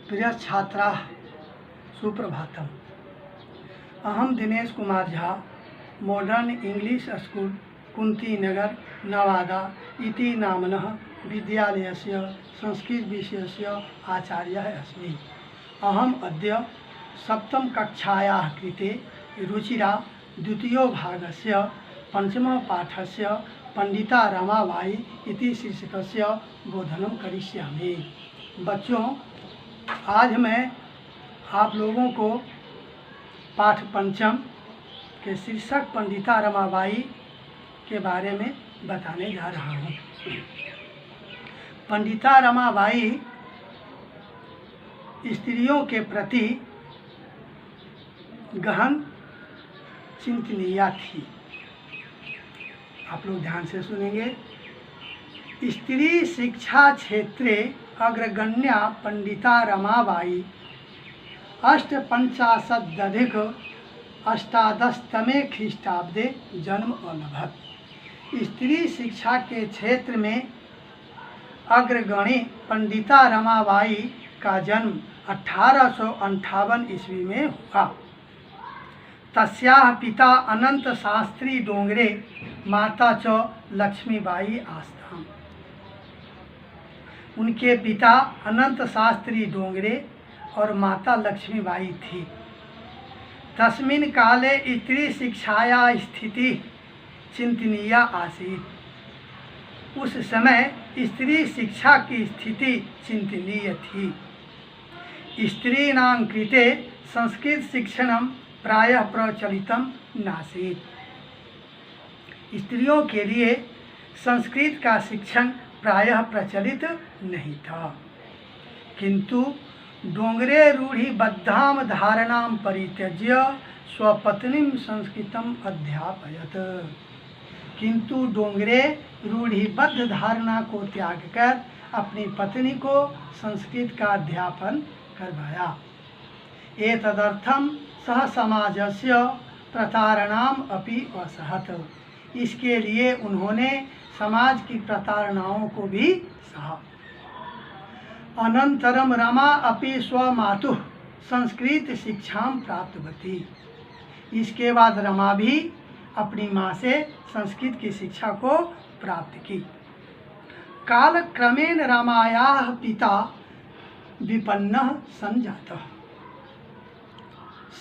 प्रिय छात्रा सुप्रभातम। अहम Dinesh Kumar Jha modern English school Kunti Nagar Nawada इति नाम्नः विद्यालयस्य संस्कृतविषयस्य आचार्यः अस्मि। अहम अद्य सप्तमकक्षायाः कृते रुचिरा द्वितीयो भागस्य पंचमः पाठस्य पंडिता रमाबाई इति शीर्षकस्य बोधनं करिष्यामि। बच्चों, आज मैं आप लोगों को पाठ पंचम के शीर्षक पंडिता रमाबाई के बारे में बताने जा रहा हूँ। पंडिता रमाबाई स्त्रियों के प्रति गहन चिंतनीया थी। आप लोग ध्यान से सुनेंगे। स्त्री शिक्षा क्षेत्रे अग्रगण्या पंडिता रमाबाई 850 अष्टादशतमे ख्रीष्टाब्दे जन्म अलभत। स्त्री शिक्षा के क्षेत्र में अग्रगणी पंडिता रमाबाई का जन्म 1858 ईस्वी में हुआ। तस्याः पिता अनंत शास्त्री डोंगरे, माता च लक्ष्मीबाई आस्ताम। उनके पिता अनंत शास्त्री डोंगरे और माता लक्ष्मीबाई थी। तस्मिन् काले स्त्री शिक्षाया स्थिति चिंतनीया आसीत्। उस समय स्त्री शिक्षा की स्थिति चिंतनीय थी। स्त्रीणां कृते संस्कृत शिक्षणं प्रायः प्रचलितं नासीत्। स्त्रियों के लिए संस्कृत का शिक्षण प्रायः प्रचलित नहीं था। किंतु डोंगरे रूढ़िबद्धां धारणां परित्यज्य स्वपत्नीं संस्कृतम् अध्यापयत्। किंतु डोंगरे रूढ़िबद्ध धारणा को त्याग कर अपनी पत्नी को संस्कृत का अध्यापन करवाया। एतदर्थं सह समाजस्य प्रतारणाम् अपि असहत। इसके लिए उन्होंने समाज की प्रताड़नाओं को भी सहा। अनंतरम रमा अपि स्वमातुः संस्कृत शिक्षां प्राप्तवती। इसके बाद रमा भी अपनी माँ से संस्कृत की शिक्षा को प्राप्त की। कालक्रमेण रमायाः पिता विपन्नः संजातः।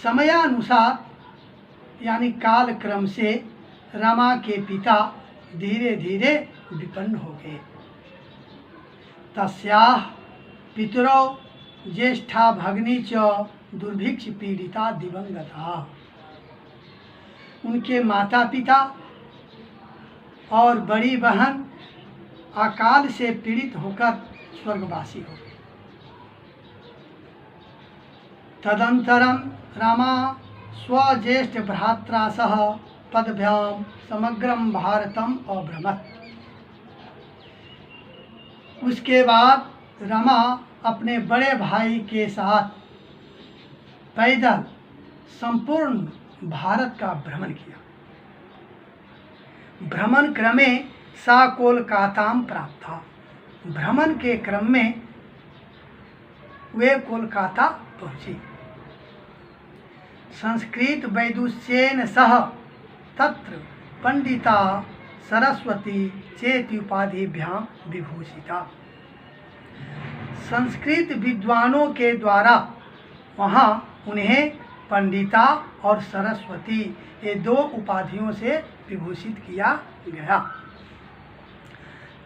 समयानुसार यानी कालक्रम से रमा के पिता धीरे धीरे विपन्न हो गए। तस्याः पितरौ ज्येष्ठा भगिनी च दुर्भिक्ष पीड़िता दिवंगता। उनके माता पिता और बड़ी बहन अकाल से पीड़ित होकर स्वर्गवासी हो गए। तदंतरम रमा स्वज्येष्ठ भ्रात्रा सह पदभ्याम समग्रम भारतम अभ्रमत। उसके बाद रमा अपने बड़े भाई के साथ पैदल संपूर्ण भारत का भ्रमण किया। भ्रमण क्रमे सा कोलकाताम प्राप्त था। भ्रमण के क्रम में वे कोलकाता पहुंची। संस्कृत वैदुष्येन सह तत्र पंडिता सरस्वती चेति उपाधिभ्यां विभूषिता। संस्कृत विद्वानों के द्वारा वहाँ उन्हें पंडिता और सरस्वती ये दो उपाधियों से विभूषित किया गया।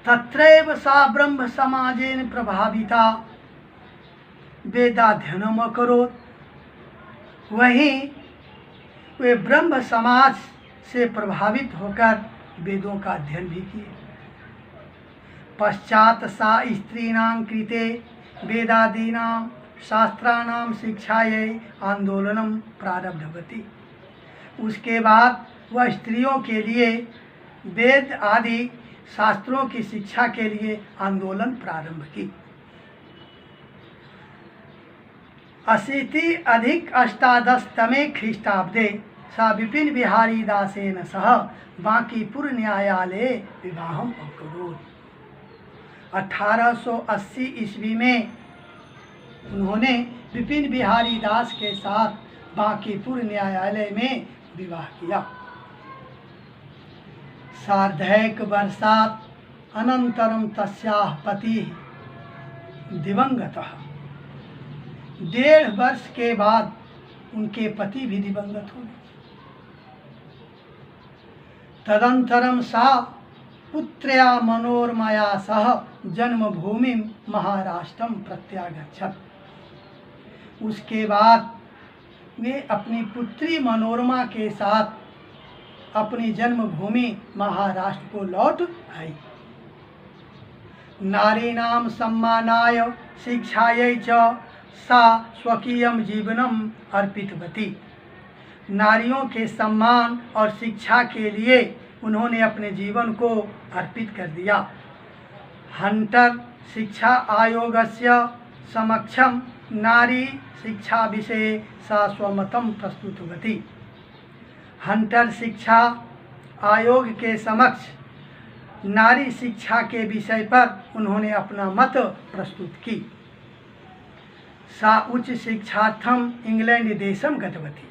तत्रैव सा ब्रह्म समाजेन प्रभाविता वेदाध्ययनम् अकरोत्। वहीं वे ब्रह्म समाज से प्रभावित होकर वेदों का अध्ययन भी किए। पश्चात सा स्त्रीणां कृते वेदादीनां शास्त्राणां शिक्षायै आंदोलनं प्रारब्धवती। उसके बाद वह स्त्रियों के लिए वेद आदि शास्त्रों की शिक्षा के लिए आंदोलन प्रारंभ की। 80+ ख्रीष्टाब्दे सा विपिन बिहारी दासेन सह बांकीपुर न्यायालये विवाहम् अकरोत्। 1880 ईस्वी में उन्होंने विपिन बिहारी दास के साथ बांकीपुर न्यायालय में विवाह किया। सार्धैक वर्षात् अनंतरम तस्याः पति दिवंगतः। 1.5 वर्ष के बाद उनके पति भी दिवंगत हो गए। तदंतरम सा पुत्र्या मनोरमया सह जन्मभूमि महाराष्ट्रम प्रत्यागच्छत। उसके बाद वे अपनी पुत्री मनोरमा के साथ अपनी जन्मभूमि महाराष्ट्र को लौट आई। नारीणां सम्मानाय शिक्षायै च सा स्वकीयं जीवनम अर्पितवती। नारियों के सम्मान और शिक्षा के लिए उन्होंने अपने जीवन को अर्पित कर दिया। हंटर शिक्षा आयोगस्य समक्षम नारी शिक्षा विषये सा स्वमतं प्रस्तुतवती। हंटर शिक्षा आयोग के समक्ष नारी शिक्षा के विषय पर उन्होंने अपना मत प्रस्तुत की। सा उच्च शिक्षार्थम इंग्लैंड देशम गतवती।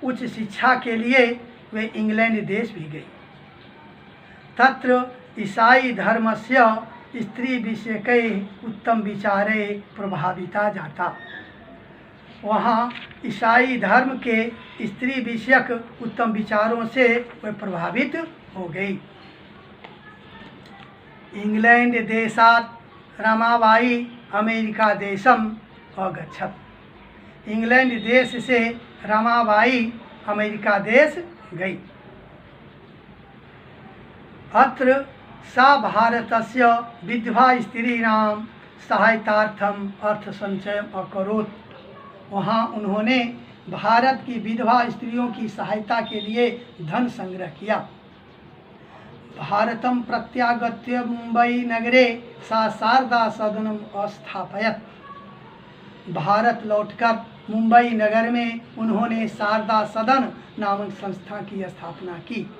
उच्च शिक्षा के लिए वे इंग्लैंड देश भी गई। तत्र ईसाई धर्मस्य स्त्री विषयकै उत्तम विचारे प्रभाविता जाता। वहाँ ईसाई धर्म के स्त्री विषयक उत्तम विचारों से वे प्रभावित हो गई। इंग्लैंड देशात् रमाबाई अमेरिका देशम अगच्छत। इंग्लैंड देश से रमाबाई अमेरिका देश गई। अत्र सा भारतस्य विधवा स्त्रीणां सहायतार्थम अर्थ संचयम अकरोत्। वहाँ उन्होंने भारत की विधवा स्त्रियों की सहायता के लिए धन संग्रह किया। भारतम प्रत्यागत्य मुंबई नगरे सा शारदा सदनम अस्थापयत। भारत लौटकर मुंबई नगर में उन्होंने शारदा सदन नामक संस्था की स्थापना की।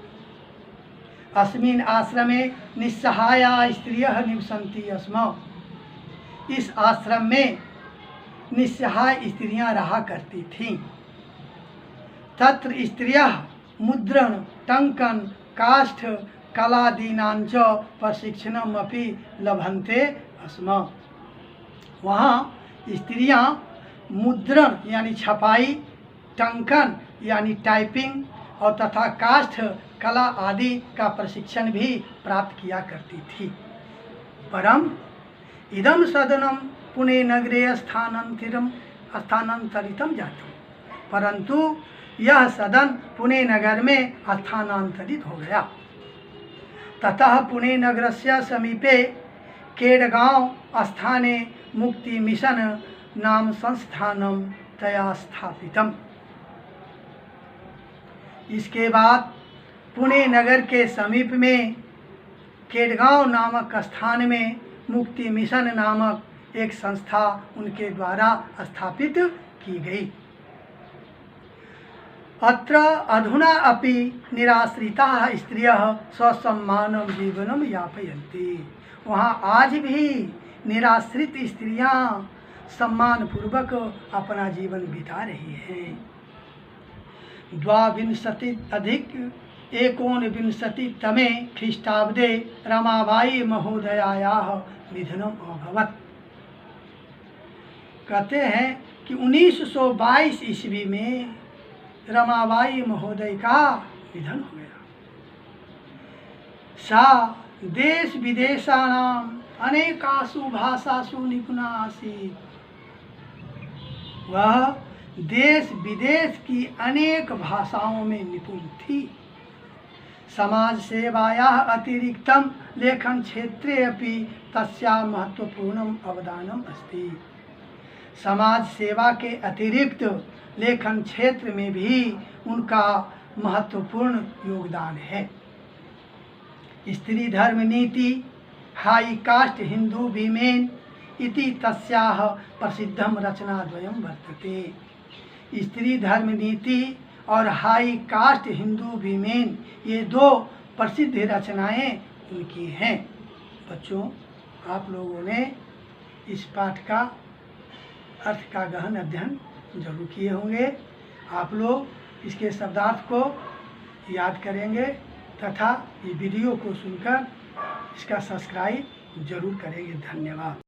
अस्मिन् आश्रमे निस्सहाया स्त्रियः निवसन्ति स्म। इस आश्रम में निस्सहाय स्त्रियां रहा करती थीं। तत्र स्त्रियः मुद्रण, टंकन, काष्ठ कलादीनांच प्रशिक्षणम अपि लभन्ते स्म। वहाँ स्त्रियां मुद्रण यानी छपाई, टंकन यानी टाइपिंग और तथा काष्ठ कला आदि का प्रशिक्षण भी प्राप्त किया करती थी। परम इदम सदनम पुणे नगरे स्थानांतरितम जातम। परंतु यह सदन पुणे नगर में स्थानांतरित हो गया। ततः पुणे नगरस्य समीपे केडगांव स्थाने मुक्ति मिशन नाम संस्थानम तया स्थापितम। इसके बाद पुणे नगर के समीप में केडगांव नामक स्थान में मुक्ति मिशन नामक एक संस्था उनके द्वारा स्थापित की गई। अत्र अधुना अपि निराश्रिताः स्त्रियः स्वसम्मानं जीवनं यापयन्ति। वहाँ आज भी निराश्रित स्त्रियां सम्मानपूर्वक अपना जीवन बिता रही हैं। 22+19 ख्रीष्टाब्दे रमाबाई महोदयायाः निधनम अभवत्। कहते हैं कि 1922 ईस्वी में रमाबाई महोदय का निधन हो गया। सा देश विदेशानां अनेकासु भाषासु निपुणा आसीत्। वह देश विदेश की अनेक भाषाओं में निपुण थी। समाज सेवायाः अतिरिक्तं लेखन क्षेत्रे अपि तस्याः महत्वपूर्णम् अवदानम् अस्ति। समाज सेवा के अतिरिक्त लेखन क्षेत्र में भी उनका महत्वपूर्ण योगदान है। स्त्री धर्म नीति हाई कास्ट हिंदू वीमेन इति तस्याः प्रसिद्धम रचनाद्वयं वर्तते। स्त्री धर्म नीति और हाई कास्ट हिंदू वीमेन ये दो प्रसिद्ध रचनाएं उनकी हैं। बच्चों, आप लोगों ने इस पाठ का अर्थ का गहन अध्ययन जरूर किए होंगे। आप लोग इसके शब्दार्थ को याद करेंगे तथा ये वीडियो को सुनकर इसका सब्सक्राइब जरूर करेंगे। धन्यवाद।